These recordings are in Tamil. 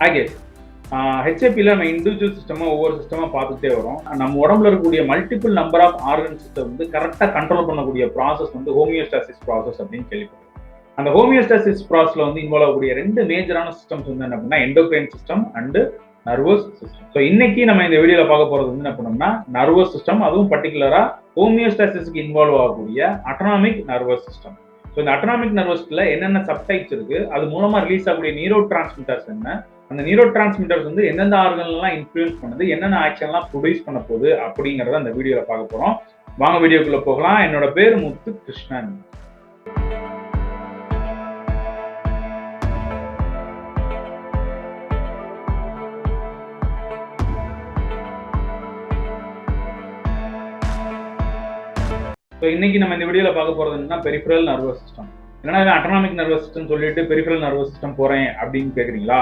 ஆகே ஹெச்ஏபியில் நம்ம இண்டிவிஜுவல் சிஸ்டமாக ஒவ்வொரு சிஸ்டமாக பார்த்துட்டே வரோம். நம்ம உடம்புல இருக்கக்கூடிய multiple number of organ system வந்து கரெக்டாக கண்ட்ரோல் பண்ணக்கூடிய ப்ராசஸ் வந்து ஹோமியோஸ்டாசிஸ் ப்ராசஸ் அப்படின்னு கேள்விப்பட்டோம். அந்த ஹோமியோஸ்டாசிஸ் ப்ராசஸ்ல வந்து இன்வால்வ் ஆகக்கூடிய 2 மேஜரான சிஸ்டம்ஸ் வந்து என்ன அப்படின்னா endocrine system and nervous system. So இன்னைக்கு நம்ம இந்த வீடியோவில் பார்க்க போகிறது வந்து என்ன பண்ணோம்னா நர்வஸ் சிஸ்டம், அதுவும் பர்டிகுலராக ஹோமியோஸ்டாசிஸ்க்கு இன்வால்வ் ஆகக்கூடிய அட்டானமிக் நர்வஸ் சிஸ்டம். ஸோ இந்த அட்டானமிக் நர்வஸ்ல என்னென்ன சப்டைப்ஸ் இருக்கு, அது மூலமா ரிலீஸ் ஆகக்கூடிய நியூரோ டிரான்ஸ்மிட்டர்ஸ் என்ன, அந்த நியூரோ டிரான்ஸ்மிட்டர்ஸ் வந்து எந்தெந்த ஆர்கன்லாம் இன்ஃப்ளூயன்ஸ் பண்ணுது, என்னென்ன ஆக்ஷன்லாம் ப்ரொடியூஸ் பண்ண போகுது அப்படிங்கிறத அந்த வீடியோவில் பார்க்க போகிறோம். வாங்க வீடியோக்குள்ள போகலாம். என்னோட பேர் முத்து கிருஷ்ணன். ஸோ இன்னைக்கு நம்ம இந்த வீடியோவில் பார்க்க போகிறது என்னன்னா பெரிஃபரல் நர்வஸ் சிஸ்டம். என்னன்னா அட்டானமிக் நர்வஸ் சிஸ்டம் சொல்லிட்டு பெரிஃபரல் நர்வஸ் சிஸ்டம் போறேன் அப்படின்னு கேட்குறீங்களா?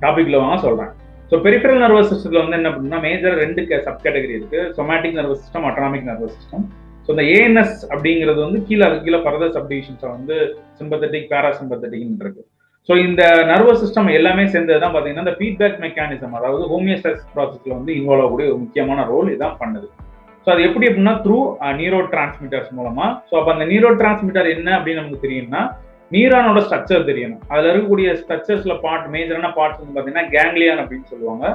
டாபிக்ல வாங்க சொல்றேன். ஸோ பெரிஃபரல் நர்வஸ் சிஸ்டத்தில் வந்து என்ன பண்ணுன்னா மேஜர் 2 சப் கேட்டகரி இருக்கு, somatic nervous system, autonomic nervous system. So இந்த ஏஎன்எஸ் அப்படிங்கிறது வந்து கீழே ஃபர்தர் சப்டிவிஷன்ஸ் வந்து சிம்பத்தட்டிக், பேராசிம்பத்தட்டிக்னு இருக்கு. ஸோ இந்த நர்வஸ் சிஸ்டம் எல்லாமே சேர்ந்தது தான் பார்த்தீங்கன்னா இந்த ஃபீட்பேக் மெக்கானிசம், அதாவது ஹோமியோஸ்டாசிஸ் ப்ராசஸ்ல வந்து இன்வால்வ் ஆகக்கூடிய ஒரு முக்கியமான ரோல் இதான் பண்ணுது. ஸோ அது எப்படி அப்படின்னா த்ரூ நியூரோ டிரான்ஸ்மிட்டர்ஸ் மூலமா. ஸோ அப்போ அந்த நியூரோ டிரான்ஸ்மிட்டர் என்ன அப்படின்னு நமக்கு தெரியும்னா நியூரானோட ஸ்ட்ரக்சர் தெரியணும். அதுல இருக்கக்கூடிய ஸ்ட்ரக்சர்ஸ்ல மேஜரான பார்ட்ஸ் வந்து பார்த்தீங்கன்னா கேங்லியான் அப்படின்னு சொல்லுவாங்க.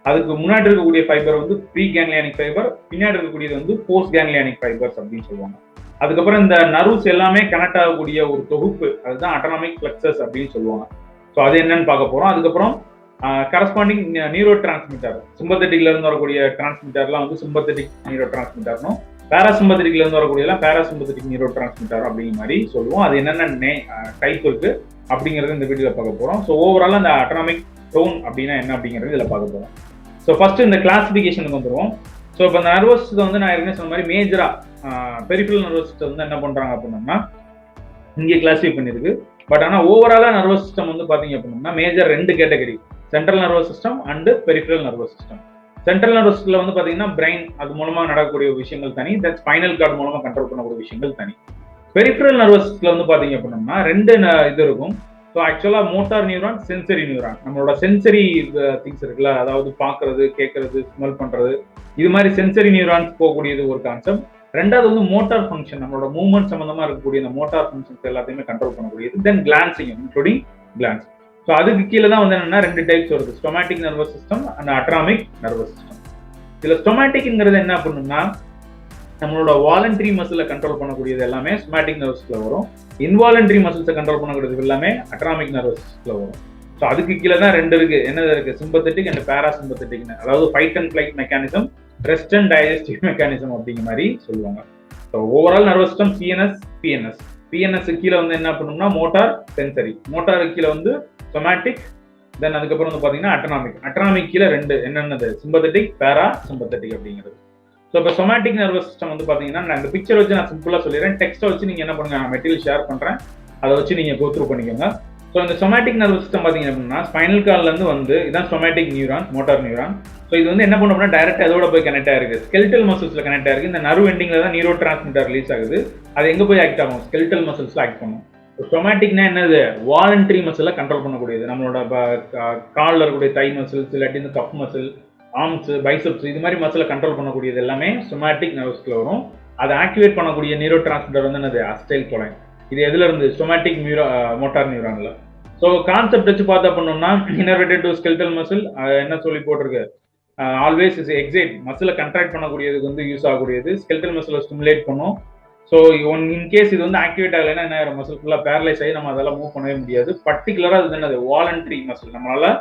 அதுக்கு முன்னாடி இருக்கக்கூடிய ஃபைபர் வந்து ப்ரீ கேங்லியானிக் ஃபைபர், பின்னாடி இருக்கக்கூடியது வந்து போஸ்ட் கேங்லியானிக் ஃபைபர்ஸ் அப்படின்னு சொல்லுவாங்க. அதுக்கப்புறம் இந்த நர்வ்ஸ் எல்லாமே கனெக்ட் ஆகக்கூடிய ஒரு தொகுப்பு, அதுதான் அட்டானமிக் பிளெக்சஸ் அப்படின்னு சொல்லுவாங்க. ஸோ அது என்னன்னு பார்க்க போறோம். அதுக்கப்புறம் கரஸ்பாண்டிங் நியூரோ டிரான்ஸ்மிட்டர், சிம்பத்தட்டிக்ல இருந்து வரக்கூடிய டிரான்ஸ்மிட்டர்லாம் வந்து சிம்பத்தட்டிக் நியூரோ டிரான்ஸ்மிட்டர்னும், பேராசிம்பத்தட்டிக்ல இருந்து வரக்கூடியலாம் பேராசிம்பத்தட்டிக் நியூரோ டிரான்ஸ்மிட்டர் அப்படிங்கிற மாதிரி சொல்லுவோம். அது என்னென்ன டைப் இருக்கு அப்படிங்கிறது இந்த வீடியோல பார்க்க போறோம். ஸோ ஓவரால் அந்த அட்டானமிக் டோன் அப்படின்னா என்ன அப்படிங்கிறது இதில் பார்க்க போறோம். ஸோ ஃபர்ஸ்ட் இந்த கிளாசிபிகேஷனுக்கு வந்துருவோம். ஸோ இப்போ இந்த நர்வஸ் வந்து நான் ஏற்கனவே சொன்ன மாதிரி மேஜரா பெரிஃபரல் நர்வஸ் சிஸ்டம் வந்து என்ன பண்றாங்க அப்படின்னா இங்கே கிளாசிஃபை பண்ணிருக்கு. பட் ஆனால் ஓவராலா நர்வஸ் சிஸ்டம் வந்து பாத்தீங்க அப்படின்னா major 2 category, central nervous system and peripheral nervous system. Central nervous சிஸ்டம்ல வந்து பாத்தீங்கன்னா பிரெயின், அது மூலமா நடக்கக்கூடிய விஷயங்கள் தனி, தட் ஸ்பைனல் கார்டு மூலமா கண்ட்ரோல் பண்ணக்கூடிய விஷயங்கள் தனி. பெரிஃபரல் நர்வஸ் சிஸ்டம்ல வந்து பாத்தீங்க அப்படின்னா 2 இது இருக்கும். ஸோ ஆக்சுவலா மோட்டார் நியூரான், சென்சரி நியூரான். நம்மளோட சென்சரி திங்ஸ் இருக்குல்ல, அதாவது பாக்குறது, கேட்கறது, ஸ்மெல் பண்றது, இது மாதிரி சென்சரி நியூரான்ஸ் போகக்கூடியது ஒரு கான்செப்ட். ரெண்டாவது வந்து மோட்டார் ஃபங்க்ஷன், நம்மளோட மூவ்மெண்ட் சம்பந்தமா இருக்கக்கூடிய இந்த மோட்டார் ஃபங்க்ஷன்ஸ் எல்லாத்தையுமே கண்ட்ரோல் பண்ணக்கூடியது. தென் கிளான்சிங் இன்க்ளூடிங் கிளான்ஸ். ஸோ அதுக்கு கீழே தான் வந்து என்னன்னா 2 டைப்ஸ் வருது, somatic nervous system and autonomic nervous system. இதுல ஸ்டொமேட்டிக்ங்கிறது என்ன பண்ணுன்னா நம்மளோட வாலண்டரி மசிலை கண்ட்ரோல் பண்ணக்கூடியது எல்லாமே ஸ்டொமேட்டிக் நர்வஸ்ல வரும். இன்வாலண்டரி மசில்ஸை கண்ட்ரோல் பண்ணக்கூடியது எல்லாமே அட்டானமிக் நர்வஸ்ல வரும். ஸோ அதுக்கு கீழே தான் 2 இருக்கு. என்னது இருக்கு? சிம்பத்தட்டிக் அண்ட் பேராசிம்பத்தட்டிக்னு, அதாவது fight and flight mechanism, rest and digestive mechanism அப்படிங்கிற மாதிரி சொல்லுவாங்க. So overall nervous system CNS, BNS. BNS கீழே வந்து என்ன பண்ணணும்னா மோட்டார், சென்சரி. மோட்டாருக்கு கீழே வந்து சொமேட்டிக், தென் அதுக்கப்புறம் வந்து பாத்தீங்கன்னா அட்டானமிக். அட்டானமிக் கீழே 2 என்னென்னது? சிம்பத்தட்டிக், பேரா சிம்பத்தட்டிக் அப்படிங்கிறது. ஸோ இப்போ சொமேட்டிக் நர்வஸ் சிஸ்டம் வந்து பாத்தீங்கன்னா நான் இந்த பிக்சர் வச்சு நான் சிம்பிளா சொல்லிடுறேன். டெக்ஸ்ட்டை வச்சு நீங்க என்ன பண்ணுங்க, நான் மெட்டீரியல் ஷேர் பண்றேன், அதை வச்சு நீங்க கோ த்ரூ பண்ணிக்கோங்க. ஸோ இந்த சொமேட்டிக் நர்வஸ் சிஸ்டம் பாத்தீங்க அப்படின்னா ஸ்பைனல் கார்ட்ல இருந்து வந்து இதான் somatic neuron, motor neuron. So இது வந்து என்ன பண்ணோம்னா டைரக்டா அதோட போய் கனெக்ட் ஆயிருக்கு, ஸ்கெலிட்டல் மசில்ஸ்ல கனெக்ட் ஆயிருக்கு. இந்த நர்வ் எண்டிங்ல தான் நியூரோ டிரான்ஸ்மிட்டர் ரிலீஸ் ஆகுது. அது எங்க போய் ஆக்ட் ஆகும்? ஸ்கெலிட்டல் மசில்ஸ்ல ஆக்ட் பண்ணும். சொமேட்டிக்னா என்னது? வாலண்டரி மசிலை கண்ட்ரோல் பண்ணக்கூடியது. நம்மளோட காலில் இருக்கக்கூடிய தை மசில்ஸ், இல்லாட்டி இந்த கப் மசில், ஆர்ம்ஸ், பைசப்ஸ், இது மாதிரி மசிலை கண்ட்ரோல் பண்ணக்கூடியது எல்லாமே சொமேட்டிக் நர்வஸ்ல வரும். அதை ஆக்டிவேட் பண்ணக்கூடிய நியூரோ டிரான்ஸ்மிட்டர் வந்து என்னது? Acetylcholine. இது எதுல இருந்து? சொமேட்டிக் மோட்டார் நியூரான்ல. ஸோ கான்செப்ட் வச்சு பார்த்தா பண்ணோம்னா இன்னர்வேட்டட் டு ஸ்கெலிட்டல் மசில் என்ன சொல்லி போட்டிருக்கு? ஆல்வேஸ் இஸ் எக்ஸைட், மசிலை கண்ட்ராக்ட் பண்ணக்கூடியதுக்கு வந்து யூஸ் ஆகக்கூடியது. ஸ்கெலிட்டல் மசிலை ஸ்டிமுலேட் பண்ணும். ஸோ இன்கேஸ் இது வந்து ஆக்டிவேட் ஆகலைன்னா என்ன ஆயிரும்? மசில் ஃபுல்லாக பேரலைஸ் ஆகி நம்ம அதெல்லாம் மூவ் பண்ணவே முடியாது. பர்டிகுலராக அது என்னது? வாலண்டரி மசில், நம்மளால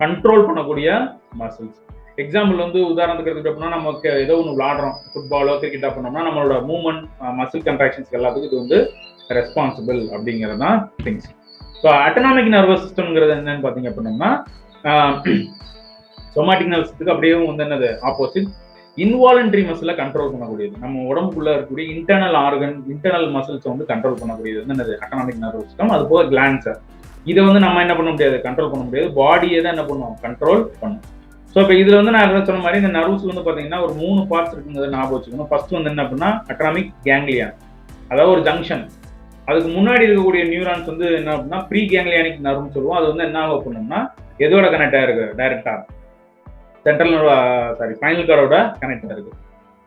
கண்ட்ரோல் பண்ணக்கூடிய மசில்ஸ். எக்ஸாம்பிள் வந்து உதாரணத்துக்கு எடுத்துக்கிட்டோம்னா நமக்கு ஏதோ ஒன்று விளாடுறோம், ஃபுட்பாலோ கிரிக்கெட்டா பண்ணோம்னா நம்மளோட மூவ்மெண்ட், மசில் கண்ட்ராக்ஷன்ஸ் எல்லாத்துக்கும் இது வந்து ரெஸ்பான்சிபிள் அப்படிங்கிறது தான் திங்ஸ். ஸோ அட்டானமிக் நர்வஸ் சிஸ்டம்ங்கிறது என்னன்னு பார்த்தீங்க அப்படின்னா சொமாட்டிக் நர்வஸ் சிஸ்டத்துக்கு அப்படியே வந்து என்னது? ஆப்போசிட். இன்வாலண்டரி மசிலை கண்ட்ரோல் பண்ணக்கூடியது, நம்ம உடம்புக்குள்ள இருக்கக்கூடிய இன்டர்னல் ஆர்கன், இன்டர்னல் மசில்ஸ் வந்து கண்ட்ரோல் பண்ணக்கூடியது என்னது? Autonomic nervous system. அது போக கிளான்ஸ், இதை வந்து நம்ம என்ன பண்ண முடியாது? கண்ட்ரோல் பண்ண முடியாது. பாடியை தான் என்ன பண்ணுவோம்? கண்ட்ரோல் பண்ணும். ஸோ இப்போ இதுல வந்து நான் சொன்ன மாதிரி இந்த நர்வ்ஸ் வந்து பாத்தீங்கன்னா ஒரு 3 பார்ட்ஸ் இருக்குங்கிறத ஞாபகம் வச்சுக்கணும். ஃபர்ஸ்ட் வந்து என்ன அப்படின்னா அட்டானமிக் கேங்லியான், அதாவது ஒரு ஜங்ஷன். அதுக்கு முன்னாடி இருக்கக்கூடிய நியூரான்ஸ் வந்து என்ன அப்படின்னா ப்ரீ கேங்லியானிக் நர்வ்னு சொல்லுவோம். அது வந்து என்ன ஆகும் அப்படின்னா எதோட கனெக்ட் ஆயிருக்கு டைரக்டா சென்ட்ரல் ஸ்பைனல் கார்டோட கனெக்ட் ஆயிருக்கு.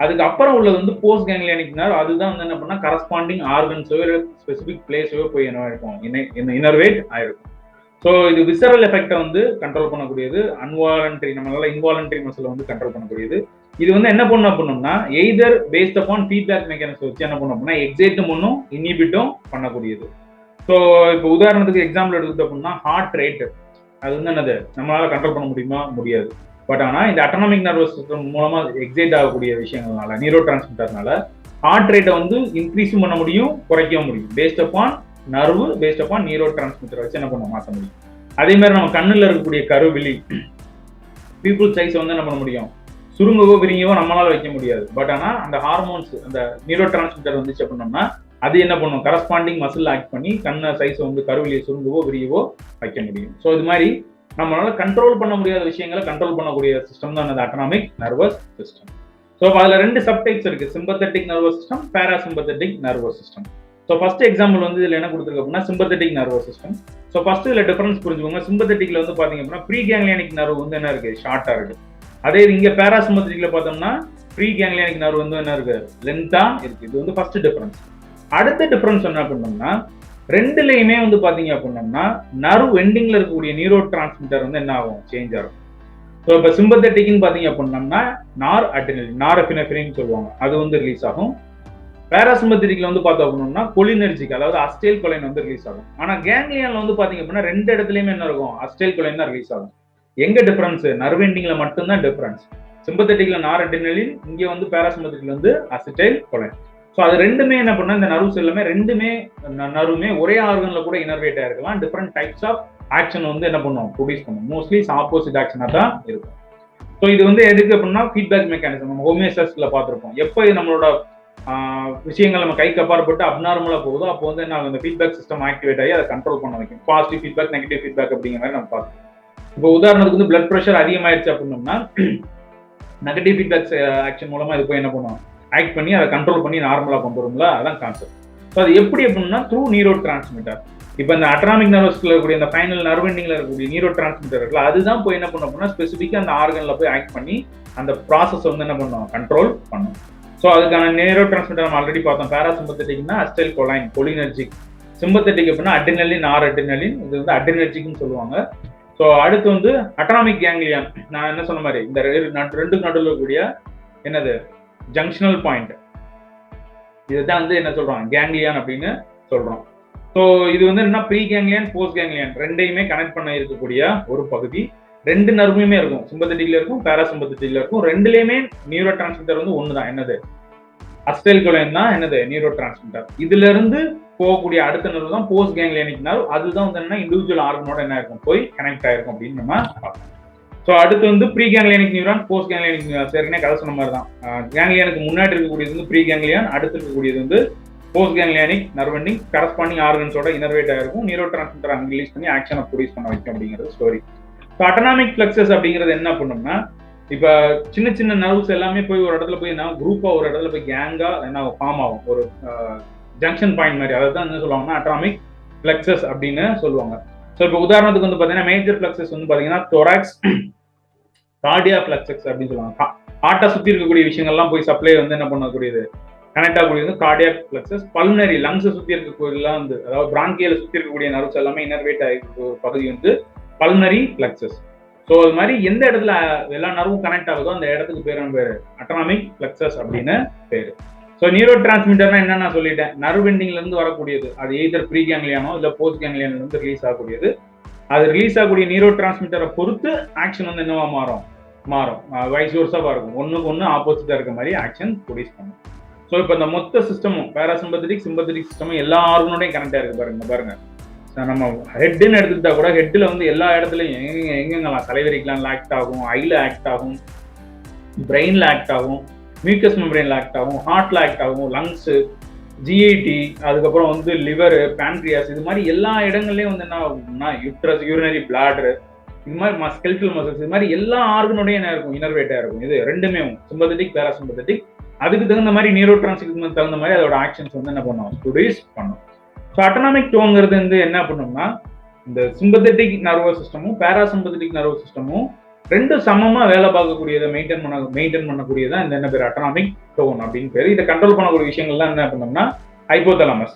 அதுக்கப்புறம் உள்ளது வந்து போஸ்ட் கேங்லியானிக் நர்வ். அதுதான் வந்து என்ன பண்ணா கரஸ்பாண்டிங் ஆர்கன்ஸோ ஸ்பெசிபிக் பிளேஸோ போய் என்ன ஆயிருக்கும் இன்னர்வேட் ஆயிருக்கும். ஸோ இது விசரல் எஃபெக்டை வந்து கண்ட்ரோல் பண்ணக்கூடியது, அன்வாலண்டரி நம்மளால இன்வாலண்டரி மசில் வந்து கண்ட்ரோல் பண்ணக்கூடியது. இது வந்து என்ன பண்ணணும்னா either based upon feedback mechanism வச்சு என்ன பண்ணணும்னா எக்ஸைட்டும் பண்ணும் இன்ஹிபிட்டும் பண்ணக்கூடியது. ஸோ இப்போ உதாரணத்துக்கு எக்ஸாம்பிள் எடுத்துக்கிட்டோம் அப்படின்னா ஹார்ட் ரேட், அது வந்து என்னது நம்மளால கண்ட்ரோல் பண்ண முடியுமா? முடியாது. பட் ஆனால் இந்த அட்டானமிக் நர்வஸ் சிஸ்டம் மூலமா எக்ஸைட் ஆகக்கூடிய விஷயங்கள்னால நியூரோ டிரான்ஸ்மிட்டர்னால ஹார்ட் ரேட்டை வந்து இன்க்ரீஸும் பண்ண முடியும், குறைக்கவும் முடியும். Based upon nerve, based upon neuro transmitter வச்சு என்ன பண்ண மாற்ற முடியும். அதே மாதிரி நம்ம கண்ணில் இருக்கக்கூடிய கருவிழி பீப்புள் சைஸ் வந்து என்ன பண்ண முடியும், சுருங்கவோ விரிங்கவோ நம்மளால வைக்க முடியாது. பட் ஆனால் அந்த ஹார்மோன்ஸ் அந்த நியூரோ டிரான்ஸ்மிட்டர் வந்துச்சு அப்படின்னோம்னா அது என்ன பண்ணும், கரஸ்பாண்டிங் மசில் ஆக்ட் பண்ணி கண்ணை சைஸை வந்து கருவிலியை சுருங்கவோ விரியவோ வைக்க முடியும். ஸோ இது மாதிரி நம்மளால கண்ட்ரோல் பண்ண முடியாத விஷயங்களை கண்ட்ரோல் பண்ணக்கூடிய சிஸ்டம் தான் அந்த அட்டானமிக் நர்வஸ் சிஸ்டம். ஸோ அதுல 2 சப்டைப்ஸ் இருக்கு, sympathetic nervous system, parasympathetic nervous system. So first example வந்து இதுல என்ன கொடுத்துருக்கு அப்படின்னா sympathetic nervous system. So first இதுல டிஃபரன்ஸ் புரிஞ்சுக்கோங்க. சிம்பத்தட்டிக்ல வந்து பாத்தீங்க அப்படின்னா ப்ரீ கேங்லியானிக் நர்வ் வந்து என்ன இருக்கு, ஷார்ட்டா இருக்கு. அதே இங்க பாராசிம்பத்தட்டிக்ல பார்த்தோம்னா ப்ரீ கேங்லியானிக் நர்வ் வந்து என்ன இருக்கு, லென்த்தா இருக்கு. இது வந்து ஃபர்ஸ்ட் டிஃபரன்ஸ். அடுத்த டிஃபரன்ஸ் என்ன பண்ணோம்னா ரெண்டுலையுமே வந்து பாத்தீங்க அப்படின்னோம்னா நர்வ் எண்டிங்ல இருக்கக்கூடிய நியூரோ டிரான்ஸ்மிட்டர் வந்து என்ன ஆகும், சேஞ்ச் ஆகும். ஸோ இப்போ சிம்பத்தட்டிக்னு பாத்தீங்க அப்படின்னோம்னா நார் அட்ரினலின், நார்எபினெஃப்ரின் சொல்லுவாங்க, அது வந்து ரிலீஸ் ஆகும். பாராசிம்பத்தட்டிக்ல வந்து பார்த்தோம் அப்படின்னா கொலினர்ஜிக், அதாவது அஸ்டைல் கொலைன் வந்து ரிலீஸ் ஆகும். ஆனா கேங்லியான்ல வந்து பாத்தீங்க அப்படின்னா 2 இடத்துலயுமே என்ன இருக்கும், அஸ்டைல் கொலைன் தான் ரிலீஸ் ஆகும். எங்க டிஃபரன்ஸ், நர்வ் எண்டிங்ல மட்டும்தான் டிஃபரன்ஸ். சிம்பத்தட்டிக்ல நார் அட்ரினலின், இங்க வந்து பாராசிம்பத்தட்டிக்ல வந்து அசிடைல் கொலைன். ஸோ அது ரெண்டுமே என்ன பண்ணா இந்த நர்வ்ஸ் எல்லாமே நர்வுமே ஒரே ஆர்கன்ல கூட இனர்வேட் ஆயிருக்கலாம். டிஃப்ரெண்ட் டைப்ஸ் ஆஃப் ஆக்ஷன் வந்து என்ன பண்ணும், ப்ரொடியூஸ் பண்ணும். மோஸ்ட்லி ஆப்போசிட் ஆக்ஷனா தான் இருக்கும். ஸோ இது வந்து எதுக்கு அப்படின்னா ஃபீட்பேக் மெக்கானிசம் நம்ம ஹோமியோஸ்டாசிஸ்ல பார்த்துருப்போம். எப்போ நம்மளோட விஷயங்கள் நம்ம கைக்கு அப்பாற்பட்டு அப்நார்மலா போகுதோ அப்போ வந்து என்ன அந்த ஃபீட்பேக் சிஸ்டம் ஆக்டிவேட் ஆகி அதை கண்ட்ரோல் பண்ண வைக்கும். பாசிட்டிவ் ஃபீட்பேக், நெகட்டிவ் ஃபீட்பேக் அப்படிங்கிற மாதிரி நம்ம பார்த்தோம். இப்போ உதாரணத்துக்கு வந்து பிளட் ப்ரெஷர் அதிகமாயிருச்சு அப்படின்னோம்னா நெகட்டிவ் ஃபீட்பேக் ஆக்ஷன் மூலமா இது போய் என்ன பண்ணும், ஆக்ட் பண்ணி அதை கண்ட்ரோல் பண்ணி நார்மலா கொண்டு வரும்ல, அதான் கான்செப்ட். ஸோ அது எப்படி அப்படின்னா த்ரூ நியூரோ டிரான்ஸ்மிட்டர். இப்போ இந்த அட்டானமிக் நர்வஸ்ல இருக்கக்கூடிய இந்த ஃபைனல் நர்வ் எண்டிங்ல இருக்கக்கூடிய நியூரோ டிரான்ஸ்மிட்டர் இருக்குல்ல, அதுதான் போய் என்ன பண்ணும் அப்படின்னா ஸ்பெசிஃபிக்கா அந்த ஆர்கன்ல போய் ஆக்ட் பண்ணி அந்த ப்ராசஸ் வந்து என்ன பண்ணும், கண்ட்ரோல் பண்ணும். ஸோ அதுக்கான நியூரோ டிரான்ஸ்மிட்டர் நம்ம ஆல்ரெடி பார்த்தோம். பாராசிம்பத்தட்டிக்னா அஸ்டைல் கொலைன், கொலினர்ஜிக். சிம்பத்தட்டிக் அப்படின்னா அட்ரினலின், நார் அட்ரினலின், இது வந்து அட்ரினர்ஜிக்னு சொல்லுவாங்க. ஸோ அடுத்து வந்து அட்டானமிக் கேங்லியான். நான் என்ன சொன்ன மாதிரி இந்த ரெண்டுக்கு நடுவில் இருக்கக்கூடிய என்னது ஜங்ஷனல் பாயிண்ட், இதுதான் வந்து என்ன சொல்றோம், கேங்லியான் அப்படின்னு சொல்றோம். ஸோ இது வந்து என்ன ப்ரீ கேங்லியான், போஸ்ட் கேங்லியான் ரெண்டையுமே கனெக்ட் பண்ண இருக்கக்கூடிய ஒரு பகுதி. 2 நர்வுமே இருக்கும், சிம்பத்தட்டிக்ல இருக்கும், பாராசிம்பத்தட்டிக்ல இருக்கும். ரெண்டுலயுமே நியூரோ டிரான்ஸ்மிட்டர் வந்து ஒண்ணுதான், என்னது அஸ்டைல் கொலைன் தான் என்னது நியூரோ டிரான்ஸ்மிட்டர். இதுல இருந்து போகக்கூடிய அடுத்த நர்வு தான் போஸ்ட் கேங்லியானிக் நர்வ். அதுதான் வந்து என்ன இண்டிவிஜுவல் ஆர்கனோட என்ன இருக்கும், போய் கனெக்ட் ஆயிருக்கும் அப்படின்னு நம்ம பார்ப்போம். ஸோ அடுத்து வந்து preganglionic neuron, postganglionic neuron. ஏற்கனவே கதை சொன்ன மாதிரி தான், கேங்லியானுக்கு முன்னாடி இருக்கக்கூடியது வந்து ப்ரீ கேங்லியான், அடுத்து இருக்கக்கூடியது வந்து post ganglionic nerve ending corresponding ஆர்கன்ஸோட இனர்வேட் ஆயிருக்கும். நியூரோ டிரான்ஸ்மிட்டர் அங்கே ரிலீஸ் பண்ணி ஆக்ஷனை ப்ரொடியூஸ் பண்ண வைக்கும் அப்படிங்கிறது ஸ்டோரி. ஸோ அட்டானமிக் ஃப்ளெக்ஸஸ் அப்படிங்கிறது என்ன பண்ணோம்னா இப்போ சின்ன சின்ன நர்வ்ஸ் எல்லாமே போய் ஒரு இடத்துல போய் என்ன குரூப்பா ஒரு இடத்துல போய் கேங்கா என்ன ஃபார்ம் ஆகும், ஒரு ஜங்ஷன் பாயிண்ட் மாதிரி. அதை தான் என்ன சொல்லுவாங்கன்னா அட்டானமிக் ஃப்ளெக்ஸஸ் அப்படின்னு சொல்லுவாங்க. ஸோ இப்போ உதாரணத்துக்கு வந்து பார்த்தீங்கன்னா மேஜர் ஃப்ளெக்ஸஸ் வந்து பார்த்தீங்கன்னா தொராக்ஸ், கார்டியா ஃப்ளெக்ஸஸ் அப்படின்னு சொல்லுவாங்க. ஹார்ட்டை சுற்றி இருக்கக்கூடிய விஷயங்கள்லாம் போய் சப்ளை வந்து என்ன பண்ணக்கூடியது, கனெக்ட் ஆகக்கூடியது கார்டியாக் ஃப்ளெக்ஸஸ். பல்னரி லங்ஸை சுற்றி இருக்கக்கூடியலாம் வந்து அதாவது பிராங்கியில சுற்றி இருக்கக்கூடிய நர்வ்ஸ் எல்லாமே இனர்வேட் ஆகிருக்க பகுதி வந்து பல்னரி ஃப்ளெக்ஸஸ். ஸோ அது மாதிரி எந்த இடத்துல எல்லா நர்வும் கனெக்ட் ஆகுதோ அந்த இடத்துக்கு பேர் அட்டானமிக் ஃப்ளெக்ஸஸ் அப்படின்னு பேரு. ஸோ நியூரோ டிரான்ஸ்மிட்டர்னா என்ன நான் சொல்லிட்டேன், நர்வ் எண்டிங்ல இருந்து வரக்கூடியது. அது எய்தர் ப்ரீ கேங்லியானோ இல்லை போஸ்ட் கேங்லியான்ல இருந்து ரிலீஸ் ஆகக்கூடியது. அது ரிலீஸ் ஆகக்கூடிய நியூரோ டிரான்ஸ்மிட்டரை பொறுத்து ஆக்ஷன் வந்து என்னவா மாறும் வைஸ் வர்ஸாவா இருக்கும். ஒண்ணுக்கு ஒன்று ஆப்போசிட்டா இருக்க மாதிரி ஆக்ஷன் ப்ரொடியூஸ் பண்ணும். ஸோ இப்போ இந்த மொத்த சிஸ்டமும் பாராசிம்பத்தட்டிக், சிம்பத்தட்டிக் சிஸ்டமும் எல்லா ஆர்கனோடையும் கனெக்ட் ஆயிருக்கு பாருங்க. நம்ம ஹெட்னு எடுத்துக்கிட்டா கூட ஹெட்ல வந்து எல்லா இடத்துலையும் எங்கெங்கெல்லாம் தலைவரிக்கலாம் ஆக்ட் ஆகும், ஐல ஆக்ட் ஆகும், பிரெயின்ல ஆக்ட் ஆகும், மியூக்கஸ் மெம்பரேன்ல ஆக்ட் ஆகும், ஹார்ட்ல ஆக்ட் ஆகும், லங்ஸ், ஜிஐடி, அதுக்கப்புறம் வந்து லிவர், பேன்க்ரியாஸ், இது மாதிரி எல்லா இடங்கள்லயும் வந்து என்ன ஆகும்னா யூட்ரஸ், யூரினரி பிளாடர், இது மாதிரி ஸ்கெல்டல் மசில்ஸ், இது மாதிரி எல்லா ஆர்கனோடையும் என்ன இருக்கும், இனர்வேட்டா இருக்கும். இது ரெண்டுமே சிம்பத்தட்டிக், பாராசிம்பத்தட்டிக். அதுக்கு தகுந்த மாதிரி நியூரோ டிரான்ஸ்மிட்டருக்கு தகுந்த மாதிரி அதோட ஆக்ஷன்ஸ் வந்து என்ன பண்ணும், ப்ரொடியூஸ் பண்ணும். ஸோ அட்டானமிக் டோன்ங்கிறது வந்து என்ன பண்ணும்னா இந்த சிம்பத்தட்டிக் நர்வஸ் சிஸ்டமும் பேராசிம்பத்தட்டிக் நர்வஸ் சிஸ்டமும் ரெண்டும் சமமா வேலை பார்க்கக்கூடியதை மெயின்டைன் பண்ணக்கூடியதான் இந்த என்ன பேர் அட்டானமிக் டோன் அப்படின்னு பேர். இதை கண்ட்ரோல் பண்ணக்கூடிய விஷயங்கள்லாம் என்ன பண்ணோம்னா ஹைப்போதலாமஸ்,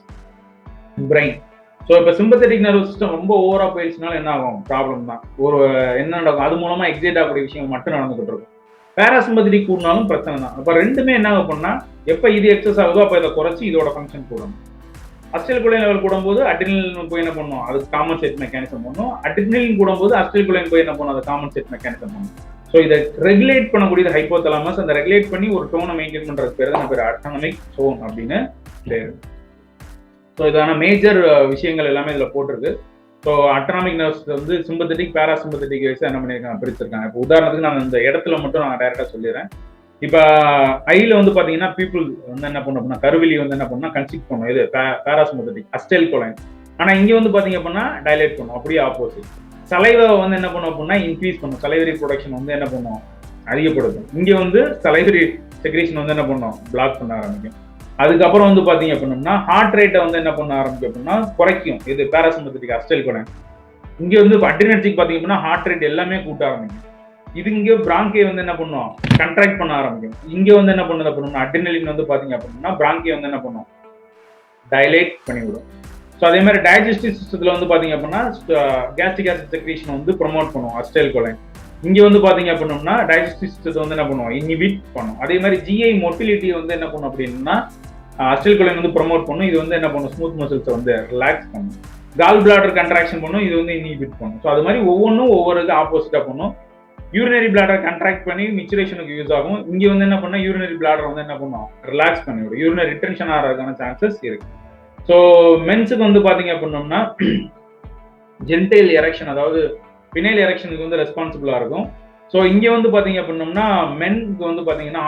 பிரெயின். ஸோ இப்போ சிம்பத்தட்டிக் நர்வஸ் சிஸ்டம் ரொம்ப ஓவரா போயிடுச்சுனால என்ன ஆகும், ப்ராப்ளம் தான். ஒரு என்ன நடக்கும், அது மூலமா எக்ஸைட் ஆகக்கூடிய விஷயங்கள் மட்டும் நடந்துகிட்டு இருக்கும். பேராசிம்பத்தட்டிக் கூடனாலும் பிரச்சனை தான். அப்ப ரெண்டுமே என்ன ஆகும்னா, எப்ப இது எக்ஸஸ் ஆகுதோ அப்ப இதை குறைச்சி இதோட ஃபங்க்ஷன் கூடணும். அசிடைல்கோலைன் லெவல் கூடும்போது அட்ரினலின் போய் என்ன பண்ணும், அது காம்பன்சேட் மெக்கானிசம் பண்ணும். அட்ரினலின் கூடும்போது அசிடைல்கோலைன் போய் என்ன பண்ணும், அது காம்பன்சேட் மெக்கானிசம் பண்ணும். ஸோ இதை ரெகுலேட் பண்ணக்கூடியது ஹைப்போதலாமஸ். அந்த ரெகுலேட் பண்ணி ஒரு டோனை மெயின்டைன் பண்றது பேர் தான் பேர் அட்டானமிக் டோன் அப்படின்னு பேரு. ஸோ இதான மேஜர் விஷயங்கள் எல்லாமே இதுல போட்டிருக்கு. ஸோ அட்டானமிக் நர்வ்ஸ் வந்து சிம்பத்தட்டிக் பேராசிம்பத்தட்டிக் வைஸ் என்ன பண்ணியிருக்காங்க, பிரிச்சிருக்காங்க. இப்போ உதாரணத்துக்கு நான் இந்த இடத்துல மட்டும் நான் டைரக்டா சொல்லிடுறேன். இப்ப ஐல வந்து பாத்தீங்கன்னா பீப்புள் வந்து என்ன பண்ணும் அப்படின்னா, கருவிலி வந்து என்ன பண்ணா கன்சிக் பண்ணும், இது பேராசிம்பத்தட்டிக் அசிடைல்கோலைன். ஆனா இங்க வந்து பாத்தீங்க அப்படின்னா டைலேட் பண்ணும், அப்படியே ஆப்போசிட். சலைவை வந்து என்ன பண்ணும் அப்படின்னா இன்க்ரீஸ் பண்ணும், சலைவரி ப்ரொடக்ஷன் வந்து என்ன பண்ணும், அதிகப்படுத்தும். இங்க வந்து சலைவரி செக்ரேஷன் வந்து என்ன பண்ணும், பிளாக் பண்ண ஆரம்பிக்கும். அதுக்கப்புறம் வந்து பாத்தீங்க அப்படின்னா ஹார்ட் ரேட்டை வந்து என்ன பண்ண ஆரம்பிக்கும் அப்படின்னா குறைக்கும், இது பேராசிம்பத்தட்டிக் அசிடைல்கோலைன். இங்க வந்து அட்ரினர்ஜிக் பாத்தீங்க அப்படின்னா ஹார்ட் ரேட் எல்லாமே கூட்ட ஆரம்பிக்கும். இது இங்க பிராங்கை வந்து என்ன பண்ணும், கண்ட்ராக்ட் பண்ண ஆரம்பிக்கும். இங்க வந்து என்ன பண்ணுது அப்படின்னா அட்ரினலின் வந்து பாத்தீங்க அப்படின்னா பிராங்கை வந்து என்ன பண்ணும், டைலேட் பண்ணிவிடும். ஸோ அதே மாதிரி டைஜஸ்டிவ் சிஸ்டத்துல வந்து பாத்தீங்க அப்படின்னா கேஸ்ட்ரிக் ஆசிட் செக்ரேஷன் வந்து ப்ரொமோட் பண்ணும் அசிடைல்கோலைன். இங்க வந்து பாத்தீங்க அப்படின்னா டைஜஸ்டிவ் சிஸ்டத்தை வந்து என்ன பண்ணும், இன்ஹிபிட் பண்ணும். அதே மாதிரி ஜிஐ மொட்டிலிட்டி வந்து என்ன பண்ணும் அப்படின்னா அசிடைல்கோலைன் வந்து ப்ரொமோட் பண்ணும். இது வந்து என்ன பண்ணும், ஸ்மூத் மசில்ஸை வந்து ரிலாக்ஸ் பண்ணும். கால் பிளாடர் கண்ட்ராக்ஷன் பண்ணும், இது வந்து இன்ஹிபிட் பண்ணும். ஸோ அது மாதிரி ஒவ்வொன்றும் ஒவ்வொரு ஆப்போசிட்டா பண்ணும். யூரினரி பிளாடர் கண்ட்ராக்ட் பண்ணி மிச்சுரேஷனுக்கு யூஸ் ஆகும். இங்க வந்து என்ன பண்ணா யூரினரி பிளாடர் வந்து என்ன பண்ணும், ரிலாக்ஸ் பண்ணிவிடும். யூரினரி ரிட்டென்ஷன் ஆகிறதுக்கான சான்சஸ் இருக்கு. ஸோ மென்ஸுக்கு வந்து பாத்தீங்க அப்படின்னோம்னா ஜென்டைல் எரெக்ஷன், அதாவது பினைல் எரெக்ஷனுக்கு வந்து ரெஸ்பான்சிபிளா இருக்கும். ஸோ இங்க வந்து பாத்தீங்க அப்படின்னோம்னா மென்க்கு வந்து பாத்தீங்கன்னா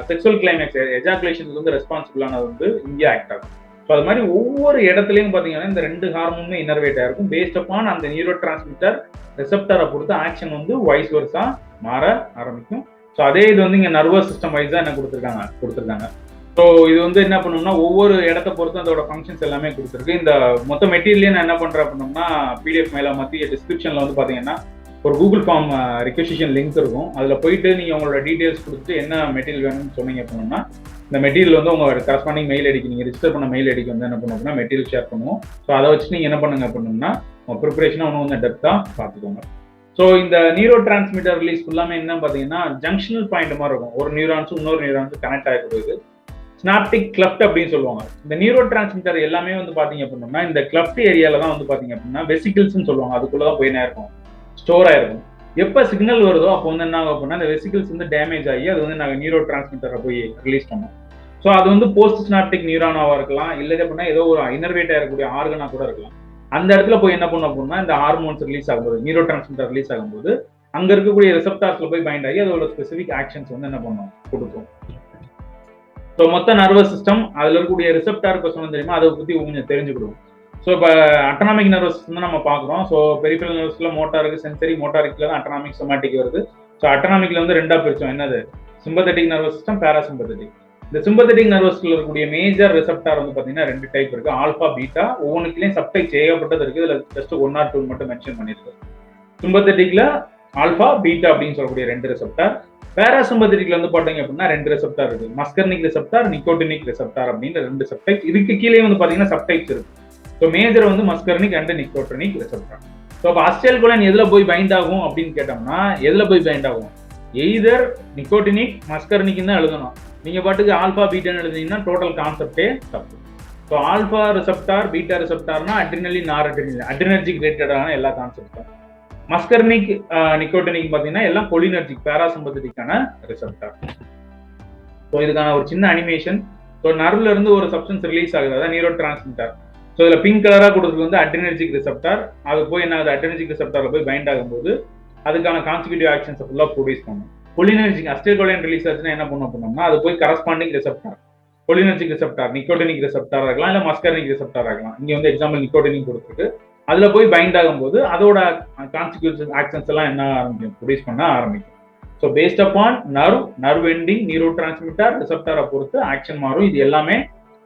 செக்ஷுவல் கிளைமேக்ஸ் எஜாகுலேஷனுக்கு வந்து ரெஸ்பான்சிபிளானது வந்து இங்கே ஆக்ட் ஆகும். ஸோ அது மாதிரி ஒவ்வொரு இடத்துலையும் பாத்தீங்கன்னா இந்த ரெண்டு ஹார்மோனுமே இன்னர்வேட் ஆயிருக்கும். பேஸ்ட் அப்பான் அந்த நியூரோ டிரான்ஸ்மிட்டர் ரெசெப்டரை பொறுத்து ஆக்ஷன் வந்து வைஸ் வர்ஸா மாற ஆரம்பிக்கும். ஸோ அதே இது வந்து இங்க நர்வஸ் சிஸ்டம் வைஸா என்ன கொடுத்துருக்காங்க. ஸோ இது வந்து என்ன பண்ணணும்னா ஒவ்வொரு இடத்த பொறுத்து அதோட ஃபங்க்ஷன்ஸ் எல்லாமே கொடுத்துருக்கு. இந்த மொத்த மெட்டீரியலையும் நான் என்ன பண்றேன் அப்படின்னோம்னா பிடிஎஃப் மேல மத்திய டிஸ்கிரிப்ஷன்ல வந்து பாத்தீங்கன்னா ஒரு கூகுள் ஃபார்ம் ரிக்வெசிஷன் லிங்க் இருக்கும். அதுல போயிட்டு நீங்க உங்களோட டீடைல்ஸ் கொடுத்துட்டு என்ன மெட்டீரியல் வேணும்னு சொன்னீங்க அப்படின்னா இந்த மெட்டீரியல் வந்து உங்க கரஸ்பாண்டிங் மெயில் ஐடிக்கு நீங்க ரிஜிஸ்டர் பண்ண மெயில் ஐடிக்கு வந்து என்ன பண்ணுவோம் அப்படின்னா மெட்டீரியல் ஷேர் பண்ணுவோம். ஸோ அதை வச்சு நீங்க என்ன பண்ணுங்க அப்படின்னா உங்க ப்ரிப்பரேஷனா ஒன்று கொஞ்சம் டெப்தா பார்த்துக்கோங்க. ஸோ இந்த நியூரோ டிரான்ஸ்மிட்டர் ரிலீஸ் ஃபுல்லாமே என்ன பார்த்தீங்கன்னா ஜங்ஷனல் பாயிண்ட் மாதிரி இருக்கும். ஒரு நியூரான்ஸும் இன்னொரு நியூரான்ஸும் கனெக்ட் ஆகக்கூடியது ஸ்னாப்டிக் கிளஃப்ட் அப்படின்னு சொல்லுவாங்க. இந்த நியூரோ டிரான்ஸ்மிட்டர் எல்லாமே வந்து பாத்தீங்க அப்படின்னா இந்த கிளஃப்ட் ஏரியால தான் வந்து பாத்தீங்க அப்படின்னா வெசிகிள்ஸ்ன்னு சொல்லுவாங்க. அதுக்குள்ளதான் போய் இருக்கும், ஸ்டோர் ஆயிருக்கும். எப்ப சிக்னல் வருதோ அப்போ வந்து என்ன ஆகும் அப்படின்னா இந்த வெசிகிள்ஸ் வந்து டேமேஜ் ஆகி அது வந்து நாங்கள் நியூரோ டிரான்ஸ்மிட்டரை போய் ரிலீஸ் பண்ணோம். ஸோ அது வந்து போஸ்ட் ஸ்னாப்டிக் நியூரானாவா இருக்கலாம், இல்லை அப்படின்னா ஏதோ ஒரு இன்னர்வேட் ஆகக்கூடிய ஆர்கனா கூட இருக்கலாம். அந்த இடத்துல போய் என்ன பண்ணும் அப்படின்னா இந்த ஹார்மோன்ஸ் ரிலீஸ் ஆகும்போது நியூரோ டிரான்ஸ்மிட்டர் ரிலீஸ் ஆகும்போது அங்க இருக்கக்கூடிய ரிசெப்டார்ஸ்ல போய் பைண்ட் ஆகி அதோட ஸ்பெசிபிக் ஆக்ஷன்ஸ் வந்து என்ன பண்ணும், கொடுக்கும். ஸோ மொத்த நர்வஸ் சிஸ்டம் அதுல இருக்கக்கூடிய ரிசெப்டார் கொஸ்டின் தெரியுமா, அதை பத்தி கொஞ்சம் தெரிஞ்சுக்கிடுவோம். ஸோ இப்போ அட்டானமிக் நர்வஸ் சிஸ்டம் நம்ம பார்க்குறோம். ஸோ பெரிஃபரல் நர்வஸ்ல மோட்டாருக்கு சென்சரி, மோட்டாரிக்ல தான் அட்டானமிக் சொமாட்டிக் வருது. ஸோ அட்டானமிக்ல வந்து ரெண்டா பிரிச்சோம், என்னது சிம்பத்தட்டிக் நர்வஸ் சிஸ்டம், பேராசிம்பத்தட்டிக். இந்த சிம்பத்தட்டிக் நர்வஸ்ல இருக்கக்கூடிய மேஜர் ரிசெப்டார் வந்து பாத்தீங்கன்னா ரெண்டு டைப் இருக்கு, ஆல்பா பீட்டா. ஒவ்வொன்றுக்குலயும் சப்டைப் செய்யப்பட்டது இருக்கு. இதுல ஜஸ்ட் 1 or 2 மட்டும் மென்ஷன் பண்ணிருக்கு. சிம்பத்தட்டிக்ல ஆல்பா பீட்டா அப்படின்னு சொல்லக்கூடிய ரெண்டு ரிசெப்டார். பேராசிம்பத்தட்டிக்ல வந்து பாத்தீங்க அப்படின்னா ரெண்டு ரிசெப்டார் இருக்கு, மஸ்கர்னிக் ரிசெப்டார், நிக்கோட்டினிக் ரிசெப்டார் அப்படின்னு ரெண்டு சப்டைப்ஸ். இதுக்கு கீழே வந்து பாத்தீங்கன்னா சப்டைப்ஸ் இருக்கு. ஸோ மேஜர் வந்து மஸ்கர்னிக் அண்ட் நிக்கோட்டினிக் ரிசெப்டார். ஸோ அப்போ அசிடைல்கோலைன் எதுல போய் பைண்ட் ஆகும் அப்படின்னு கேட்டோம்னா எதுல போய் பைண்ட் ஆகும், எய்தர் நிக்கோட்டினிக் மஸ்கர்னிக் தான் எழுதணும். நீங்க பாட்டுக்கு ஆல்பா பீட்டான்னு எழுதினீங்கன்னா டோட்டல் கான்செப்டே தப்பு. ஸோ ஆல்பா ரிசெப்டார் பீட்டா ரிசெப்டார்னா அட்ரினலின், நார் அட்ரினலின், அட்ரினர்ஜிக் ரிலேட்டடான எல்லா கான்செப்டும். மஸ்கர்னிக் நிக்கோட்டினிக் பாத்தீங்கன்னா எல்லாம் கொலினர்ஜிக் பேராசிம்பத்தட்டிக்கான ரிசெப்டார். ஸோ இதுக்கான ஒரு சின்ன அனிமேஷன். ஸோ நர்வ்ல இருந்து ஒரு சப்ஸ்டன்ஸ் ரிலீஸ் ஆகுது, அதான் நியூரோ டிரான்ஸ்மிட்டர். ஸோ இதுல பிங்க் கலரா கொடுத்தது வந்து அட்ரினர்ஜிக் ரிசெப்டார். அது போய் என்ன ஆகுது, அட்ரினர்ஜிக் ரிசெப்டார்ல போய் பைண்ட் ஆகும்போது அதுக்கான கான்சிக்யூட்டிவ் ஆக்ஷன்ஸ் ஃபுல்லா ப்ரொடியூஸ் பண்ணும். கொலினர்ஜிக் அசிடைல்கோலைன் ரிலீஸ் ஆச்சுன்னா என்ன பண்ணும் அப்படின்னா அது போய் corresponding receptor, cholinergic receptor, nicotinic receptor ஆகலாம், இல்ல மஸ்கர்னிக் ரிசெப்டார் ஆகலாம். இங்க வந்து எக்ஸாம்பிள் நிக்கோட்டினிக் கொடுத்துருக்கு. அதுல போய் பைண்ட் ஆகும்போது அதோட கான்சிக்யூட்டிவ் ஆக்ஷன்ஸ் எல்லாம் என்ன ஆரம்பிக்கும், ப்ரொடியூஸ் பண்ண ஆரம்பிக்கும். So based upon nerve ending, நியூரோ டிரான்ஸ்மிட்டர், ரிசெப்டாரை பொறுத்து ஆக்ஷன் மாறும். இது எல்லாமே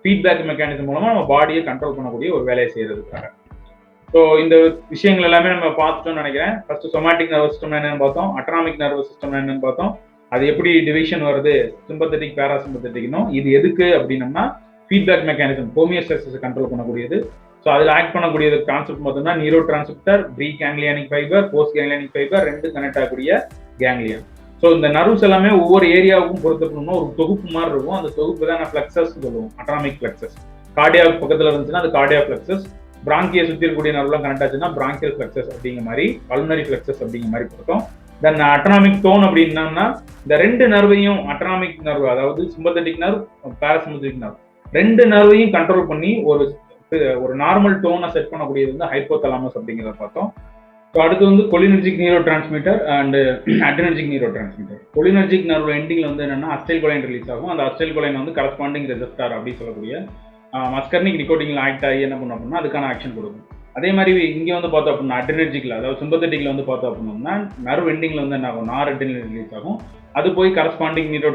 ஃபீட்பேக் மெக்கானிசம் மூலமா நம்ம பாடியை கண்ட்ரோல் பண்ணக்கூடிய ஒரு வேலையை செய்யறதுக்காக. ஸோ இந்த விஷயங்கள் எல்லாமே நம்ம பார்த்துட்டோம்னு நினைக்கிறேன். ஃபர்ஸ்ட் சொமாட்டிக் நர்வஸ் சிஸ்டம் என்னன்னு பார்த்தோம், அட்டாமிக் நர்வஸ் சிஸ்டம் என்னன்னு பார்த்தோம், அது எப்படி டிவிஷன் வருது, சிம்பத்தட்டிக் பேராசிம்பத்தட்டிக்னும், இது எதுக்கு அப்படின்னம்னா ஃபீட்பேக் மெக்கானிசம், ஹோமியோஸ்டாசிஸை கண்ட்ரோல் பண்ணக்கூடியது. ஸோ அதில் ஆக்ட் பண்ணக்கூடியது கான்செப்ட் பார்த்தோம்னா neurotransmitter, preganglionic fibre, postganglionic fibre, ரெண்டு கனெக்ட் ஆகக்கூடிய கேங்லியன். ஸோ இந்த நர்வ்ஸ் எல்லாமே ஒவ்வொரு ஏரியாவுக்கும் பொறுத்தப்படணும்னா ஒரு தொகுப்பு மாதிரி இருக்கும். அந்த தொகுப்பு தான் நான் ஃபிளக்சஸ் சொல்லுவோம், அட்டாமிக் ஃபிளக்சஸ். கார்டியாக் பக்கத்தில் இருந்துச்சுன்னா அது கார்டியாக் ஃபிளக்சஸ், பிராங்கியை சுற்றி இருக்கக்கூடிய நர்வ்லாம் கனெக்ட் ஆச்சுன்னா பிராங்கியல் ஃபிளக்சஸ் அப்படிங்கிற மாதிரி, பல்மனரி ஃபிளக்சஸ் அப்படிங்கிற மாதிரி பொறுத்தோம். தென் அட்டாமிக் டோன் அப்படின்னா இந்த ரெண்டு நர்வையும், அட்டாமிக் நர்வ் அதாவது சிம்பத்தட்டிக் நர்வ், பாராசிம்பத்தட்டிக் நர்வ், ரெண்டு நர்வையும் கண்ட்ரோல் பண்ணி ஒரு நார்மல் டோனை செட் பண்ணக்கூடியது வந்து ஹைப்போதலாமஸ் அப்படிங்கிறத பார்த்தோம். ஸோ அடுத்து வந்து cholinergic neurotransmitter and adrenergic neurotransmitter. Cholinergic nerve எண்டிங்ல வந்து என்னன்னா அஸ்டைல் கொலைன் ரிலீஸ் ஆகும். அந்த அஸ்டைல் கொலைன் வந்து கரஸ்பாண்டிங் ரெசெப்டார் அப்படின்னு சொல்லக்கூடிய மஸ்கர்னிக் நிக்கோட்டின்ல ஆக்ட் ஆகி என்ன பண்ணும் அப்படின்னா அதுக்கான ஆக்ஷன் கொடுக்கும். அதே மாதிரி இங்கே வந்து பார்த்தோம் அப்படின்னா அட்ரினர்ஜிக்ல, அதாவது சிம்பத்தட்டிக்ல வந்து பார்த்தோம் அப்படின்னா நர்வ் எண்டிங்ல வந்து என்ன ஆகும், நார் அட்ரினல் ரிலீஸ் ஆகும். அது போய் கரஸ்பாண்டிங் நியூரோ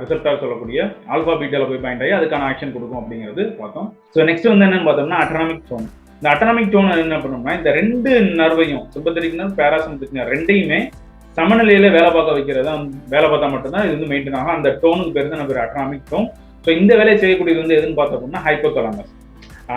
ரிசெப்டார் சொல்லக்கூடிய ஆல்பா பீட்டால போய் பாயிண்ட் ஆகி அதுக்கான ஆக்ஷன் கொடுக்கும் அப்படிங்கிறது பார்த்தோம். ஸோ நெக்ஸ்ட் வந்து என்னன்னு பார்த்தோம்னா அட்டாமிக் டோன். இந்த அட்டாமிக் டோன் என்ன பண்ணோம்னா இந்த ரெண்டு நர்வையும், சிம்பத்தட்டிக் நர்வ், பாராசிம்பத்தட்டிக் நர்வ் ரெண்டையுமே சமநிலையில வேலை பார்க்க வைக்கிறதா, வேலை பார்த்தா மட்டும்தான் இது வந்து மெயின்டைன் ஆகும். அந்த டோனுக்கு பேர் தான் நம்ம அட்டாமிக் டோன். ஸோ இந்த வேலையை செய்யக்கூடியது வந்து எதுன்னு பார்த்தோம் அப்படின்னா ஹைப்போதலாமஸ்.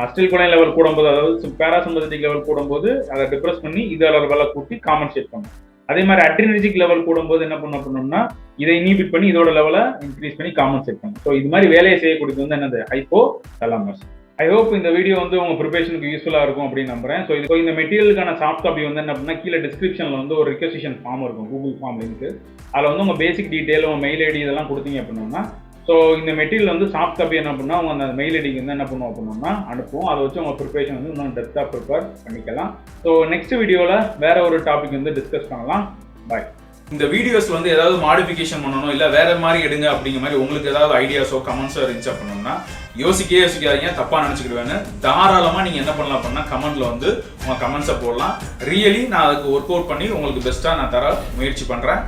அஸ்டைல் கொலைன் லெவல் கூடும்போது, அதாவது பாராசிம்பத்தட்டிக் லெவல் கூடும்போது அதை டிப்ரெஸ் பண்ணி இதை லெவலை கூட்டி காம்பன்சேட் பண்ணும். அதே மாதிரி அட்ரினர்ஜிக் லெவல் கூடும்போது என்ன பண்ணோம்னா இதை இன்ஹிபிட் பண்ணி இதோட லெவலை இன்க்ரீஸ் பண்ணி காம்பன்சேட் பண்ணும். ஸோ இது மாதிரி வேலையை செய்யக்கூடியது வந்து என்னது, ஹைப்போதலாமஸ். ஐ ஹோப் இந்த வீடியோ வந்து உங்க ப்ரிப்பரேஷனுக்கு யூஸ்ஃபுல்லா இருக்கும் அப்படின்னு நம்புறேன். ஸோ இந்த மெட்டீரியலுக்கான சாஃப்ட் காப்பி வந்து என்ன அப்படின்னா கீழே டிஸ்கிரிப்ஷன்ல வந்து ஒரு ரிக்வெஸ்டிஷன் ஃபார்ம் இருக்கும், கூகுள் ஃபார்ம் லிங்க். அதில் வந்து உங்க பேசிக் டீடைல், உங்க மெயில் ஐடி இதெல்லாம் கொடுத்தீங்க அப்படின்னா ஸோ இந்த மெட்டீரியல் வந்து சாஃப்ட் காப்பி என்ன பண்ணால் அவங்க அந்த மெயில் ஐடிக்கு வந்து என்ன பண்ணுவோம் அப்படின்னா அனுப்புவோம். அதை வச்சு உங்கள் ப்ரிப்பரேஷன் வந்து இன்னும் டெப்த்தாக ப்ரிப்பேர் பண்ணிக்கலாம். ஸோ நெக்ஸ்ட் வீடியோவில் வேற ஒரு டாபிக் வந்து டிஸ்கஸ் பண்ணலாம். பாய். இந்த வீடியோஸ்ல வந்து ஏதாவது மாடிஃபிகேஷன் பண்ணணும், இல்லை வேற மாதிரி எடுங்க அப்படிங்கிற மாதிரி உங்களுக்கு ஏதாவது ஐடியாஸோ கமெண்ட்ஸோ இருந்துச்சு அப்படின்னா யோசிக்காதீங்க, தப்பா நினைச்சுக்கிடுவேன்னு. தாராளமாக நீங்கள் என்ன பண்ணலாம் அப்படின்னா கமெண்ட்ல வந்து உங்கள் கமெண்ட்ஸை போடலாம். ரியலி நான் அதுக்கு ஒர்க் அவுட் பண்ணி உங்களுக்கு பெஸ்ட்டாக நான் தர முயற்சி பண்ணுறேன்.